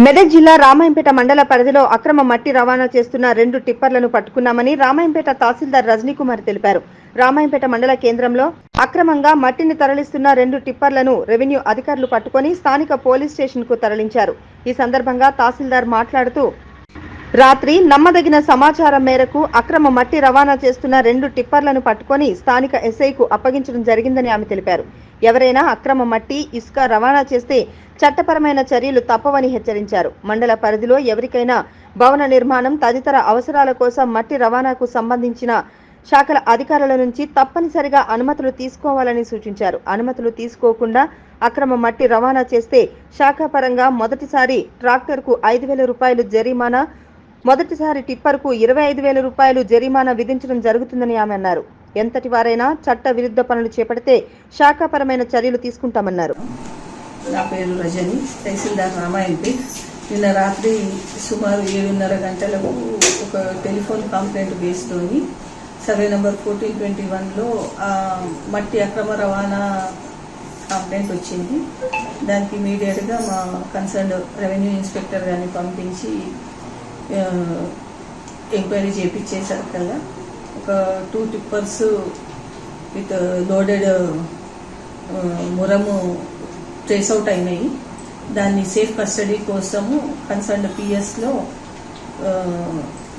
మెదక్ జిల్లా రామాయంపేట మండల పరిధిలో అక్రమ మట్టి రవాణా చేస్తున్న 2 టిప్పర్లను పట్టుకున్నామని రామాయంపేట తహసీల్దార్ రజనీకుమార్ తెలిపారు. రామాయంపేట మండల కేంద్రంలో అక్రమంగా మట్టిని తరలిస్తున్న 2 టిప్పర్లను రెవెన్యూ అధికారులు పట్టుకొని స్థానిక పోలీస్ స్టేషన్ కు తరలించారు. ఈ సందర్భంగా తహసీల్దార్ మాట్లాడుతూ రాత్రి నమ్మదగిన సమాచారం మేరకు అక్రమ మట్టి రవాణా చేస్తున్న 2 టిప్పర్లను పట్టుకొని స్థానిక ఎస్ఐకు అప్పగించడం జరిగిందని ఆమె తెలిపారు. ఎవరైనా అక్రమ మట్టి, ఇసుక రవాణా చేస్తే చట్టపరమైన చర్యలు తప్పవని హెచ్చరించారు. మండల పరిధిలో ఎవరికైనా భవన నిర్మాణం తదితర అవసరాల కోసం మట్టి రవాణాకు సంబంధించిన శాఖల అధికారుల నుంచి తప్పనిసరిగా అనుమతులు తీసుకోవాలని సూచించారు. అనుమతులు తీసుకోకుండా అక్రమ మట్టి రవాణా చేస్తే శాఖాపరంగా మొదటిసారి ట్రాక్టర్కు 5,000 రూపాయలు జరిమానా, మొదటిసారి టిప్పర్కు 25,000 రూపాయలు జరిమానా విధించడం జరుగుతుందని ఆమె అన్నారు. ఎంతటి వారైనా చట్ట విరుద్ధ పనులు చేపడితే శాఖాపరమైన చర్యలు తీసుకుంటామన్నారు. నా పేరు రజని, తహసీల్దార్ రామాయంపేట్. నిన్న రాత్రి సుమారు 7:30 గంటలకు ఒక టెలిఫోన్ కంప్లైంట్ బేస్తోని సర్వే నెంబర్ 1421లో మట్టి అక్రమ రవాణా కంప్లైంట్ వచ్చింది. దానికి ఇమీడియట్గా మా కన్సర్న్ రెవెన్యూ ఇన్స్పెక్టర్ గారిని పంపించి ఎంక్వైరీ చేయించేసారు కదా. ఒక 2 టిప్పర్స్ విత్ లోడెడ్ మురము ట్రేస్ అవుట్ అయినాయి. దాన్ని సేఫ్ కస్టడీ కోసము కన్సర్న్ పిఎస్లో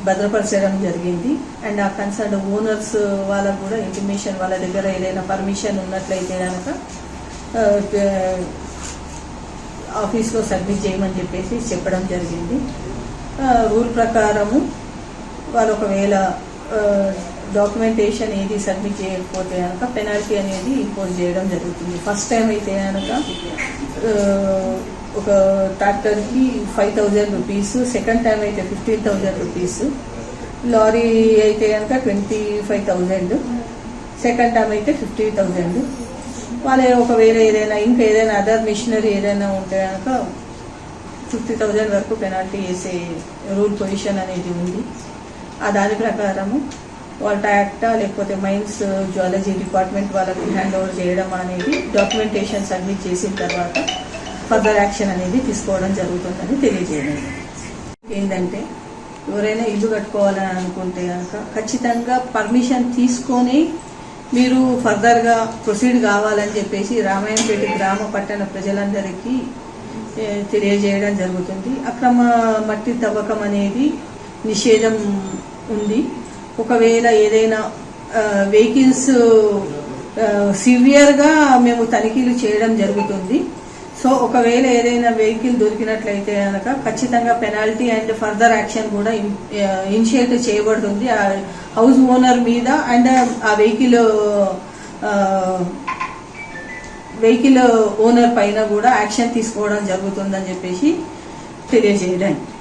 భద్రపరచడం జరిగింది. అండ్ ఆ కన్సర్న్ ఓనర్స్ వాళ్ళకు కూడా ఇంటిమేషన్, వాళ్ళ దగ్గర ఏదైనా పర్మిషన్ ఉన్నట్లయితే కనుక ఆఫీస్లో సబ్మిట్ చేయమని చెప్పేసి చెప్పడం జరిగింది. రూల్ ప్రకారము వాళ్ళు ఒకవేళ డాక్యుమెంటేషన్ ఏది సబ్మిట్ చేయకపోతే కనుక పెనాల్టీ అనేది ఇంపోజ్ చేయడం జరుగుతుంది. ఫస్ట్ టైం అయితే కనుక ఒక ట్రాక్టర్కి 5,000 రూపీస్, సెకండ్ టైం అయితే 15,000 రూపీస్, లారీ అయితే కనుక 25,000, సెకండ్ టైం అయితే 50,000. వాళ్ళ ఒకవేళ ఏదైనా ఇంకా ఏదైనా అదర్ మిషనరీ ఏదైనా ఉంటే కనుక 50,000 వరకు పెనాల్టీ వేసే రూల్ పొజిషన్ అనేది ఉంది. ఆ దాని ప్రకారము వాళ్ళ యాక్టా లేకపోతే మైన్స్ జియాలజీ డిపార్ట్మెంట్ వాళ్ళకి హ్యాండ్ ఓవర్ చేయడం అనేది, డాక్యుమెంటేషన్ సబ్మిట్ చేసిన తర్వాత ఫర్దర్ యాక్షన్ అనేది తీసుకోవడం జరుగుతుందని తెలియజేయడం. ఏంటంటే ఎవరైనా ఇల్లు కట్టుకోవాలని అనుకుంటే కనుక ఖచ్చితంగా పర్మిషన్ తీసుకొని మీరు ఫర్దర్గా ప్రొసీడ్ కావాలని చెప్పేసి రామాయంపేట గ్రామ పట్టణ ప్రజలందరికీ తెలియజేయడం జరుగుతుంది. అక్రమ మట్టి తవ్వకం అనేది నిషేధం ఉంది. ఒకవేళ ఏదైనా వెహికల్స్ సివియర్గా మేము తనిఖీలు చేయడం జరుగుతుంది. సో ఒకవేళ ఏదైనా వెహికల్ దొరికినట్లయితే కనుక ఖచ్చితంగా పెనాల్టీ అండ్ ఫర్దర్ యాక్షన్ కూడా ఇనిషియేట్ చేయబడుతుంది ఆ హౌస్ ఓనర్ మీద. అండ్ ఆ వెహికల్ ఓనర్ పైన కూడా యాక్షన్ తీసుకోవడం జరుగుతుందని చెప్పేసి తెలియజేయడానికి.